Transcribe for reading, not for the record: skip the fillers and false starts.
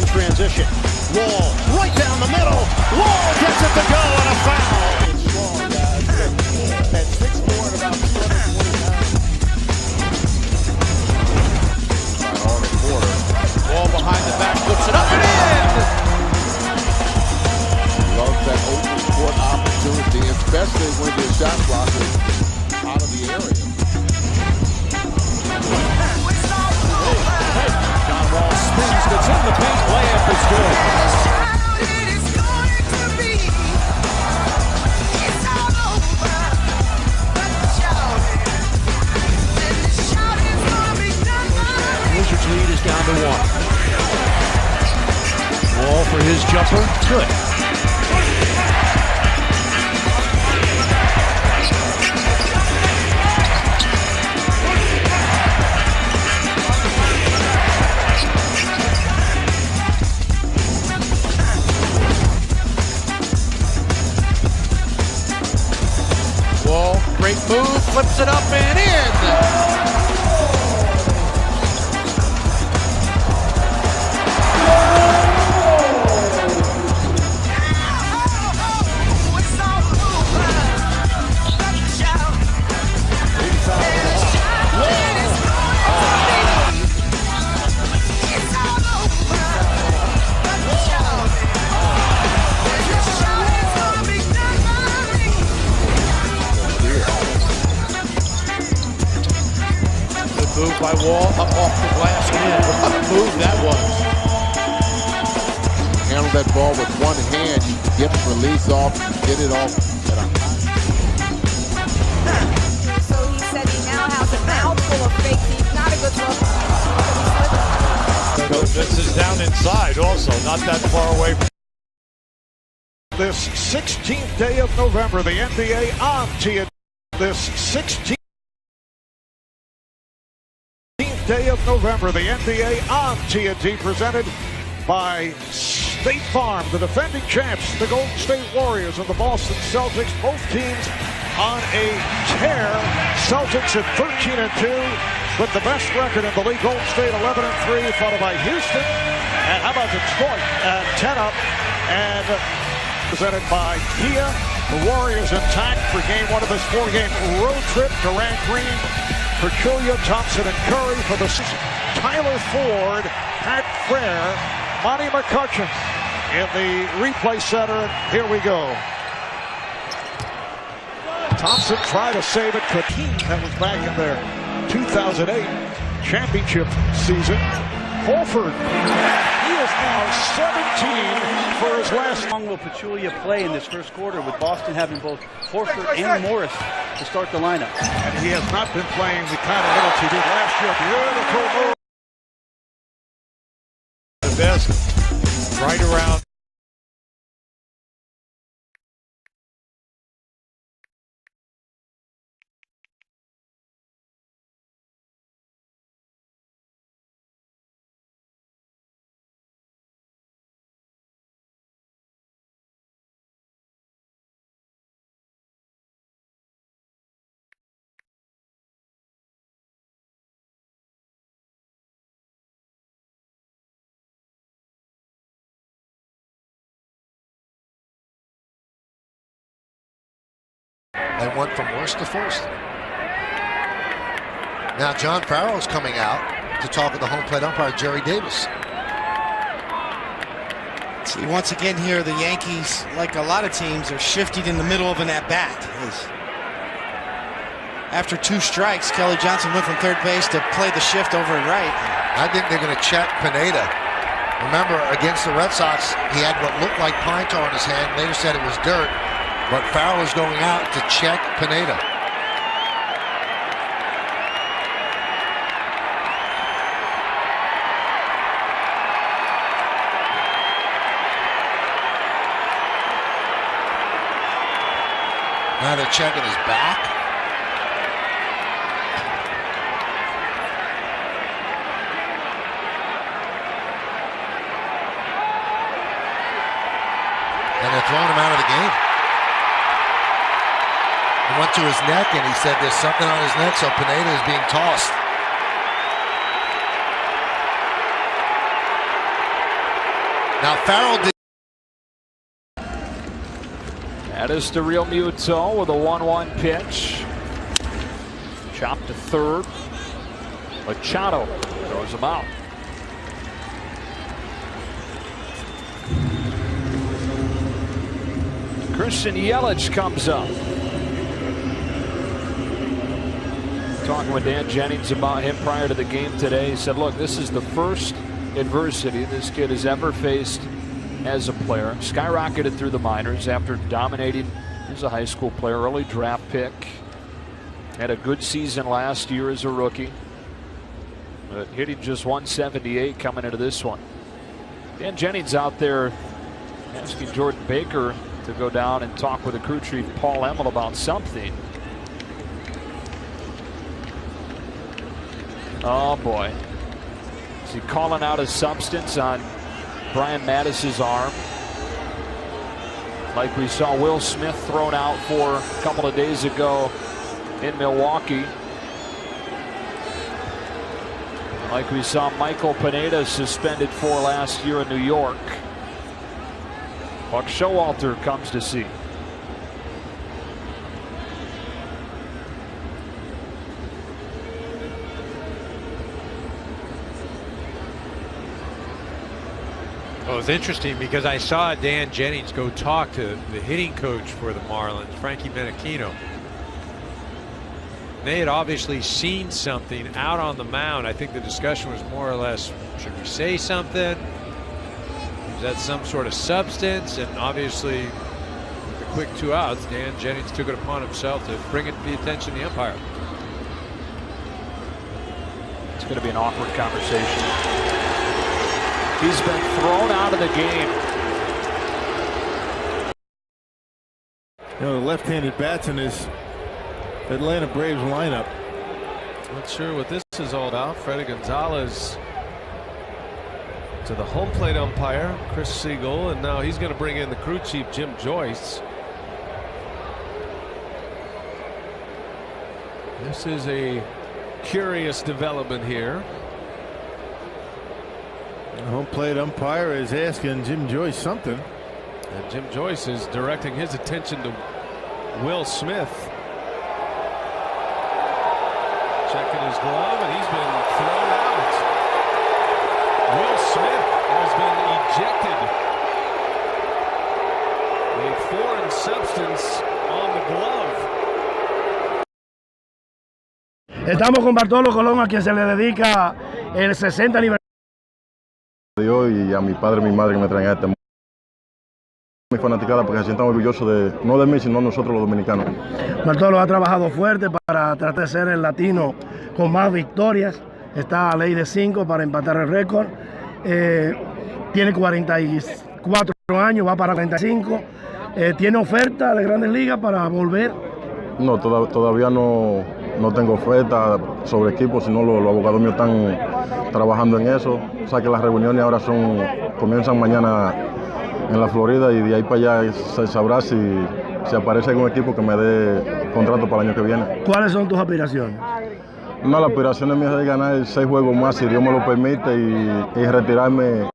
transition. Wall right down the middle. Wall gets it to go and a foul. Strong guys at 6'4" and about 220 pounds. On the quarter. Wall behind the back, flips it up and in. Loves that open court opportunity, especially when your shot blocker is out of the area. John Wall spins, gets in the paint, layup is good. Wizards lead is down to 1. Wall for his jumper, good. Wall, great move, flips it up and in. Move by Wall, up off the glass and in. What a move that was. Handle that ball with one hand, you get the release off, get it off at a high. So he said he now has a mouthful of fake teeth. Not a good look. This is down inside also, not that far away. This 16th day of November, the NBA on TNT. This 16th day of November, the NBA on TNT, presented by State Farm. The defending champs, the Golden State Warriors and the Boston Celtics, both teams on a tear. Celtics at 13-2, with the best record in the league. Golden State 11-3, followed by Houston. And how about Detroit at 10-up, and presented by Kia. The Warriors intact for game 1 of this 4-game road trip. Durant, Green, Pachulia, Thompson, and Curry for the season. Tyler Ford, Pat Frere, Monty McCutcheon in the replay center. And here we go. Thompson tried to save it. Team that was back in their 2008 championship season. Horford, he is now 17 for his last. How long will Pachulia play in this first quarter, with Boston having both Horford and Morris to start the lineup? And he has not been playing the kind of minutes he did last year. Beautiful move. The best, right around. They went from worst to first. Now John Farrell's coming out to talk with the home plate umpire, Jerry Davis. See, once again here, the Yankees, like a lot of teams, are shifting in the middle of an at-bat. After 2 strikes, Kelly Johnson went from third base to play the shift over at right. I think they're going to check Pineda. Remember, against the Red Sox, he had what looked like pine tar in his hand. Later said it was dirt. But Farrell is going out to check Pineda. Now they're checking his back. And they're throwing him out of the game. He went to his neck and he said there's something on his neck, so Pineda is being tossed. Now Farrell did. That is the real Muto with a 1-1 pitch. Chopped to third. Machado throws him out. Christian Yelich comes up. Talking with Dan Jennings about him prior to the game today. He said, look, this is the first adversity this kid has ever faced as a player. Skyrocketed through the minors after dominating as a high school player, early draft pick. Had a good season last year as a rookie. But hitting just 178 coming into this one. Dan Jennings out there asking Jordan Baker to go down and talk with the crew chief Paul Emmel about something. Oh boy. Is he calling out his substance on Brian Mattis's arm? Like we saw Will Smith thrown out for a couple of days ago in Milwaukee. Like we saw Michael Pineda suspended for last year in New York. Buck Showalter comes to see. Well, it's interesting because I saw Dan Jennings go talk to the hitting coach for the Marlins, Frankie Menachino. They had obviously seen something out on the mound. I think the discussion was more or less, should we say something? Is that some sort of substance? And obviously, with the quick 2 outs, Dan Jennings took it upon himself to bring it to the attention of the umpire. It's going to be an awkward conversation. He's been thrown out of the game. You know, the left-handed bats in this Atlanta Braves lineup. Not sure what this is all about. Freddy Gonzalez to the home plate umpire, Chris Siegel, and now he's going to bring in the crew chief, Jim Joyce. This is a curious development here. The home plate umpire is asking Jim Joyce something. And Jim Joyce is directing his attention to Will Smith. Checking his glove, and he's been thrown out. Will Smith has been ejected. A foreign substance on the glove. Estamos con Bartolo Colón, a quien se le dedica el 60 aniversario. Y a mi padre y mi madre que me traen a este mundo. Mi fanaticada porque se sientan orgullosos de, no de mí, sino nosotros los dominicanos. Bartolo ha trabajado fuerte para tratar de ser el latino con más victorias. Está a ley de 5 para empatar el récord. Tiene 44 años, va para 45. Tiene oferta de Grandes Ligas para volver. No, todavía no tengo oferta sobre equipos, sino los abogados míos están trabajando en eso. O sea que las reuniones ahora comienzan mañana en la Florida y de ahí para allá se sabrá si aparece algún equipo que me dé contrato para el año que viene. ¿Cuáles son tus aspiraciones? No, la aspiración mía es ganar 6 juegos más, si Dios me lo permite, y retirarme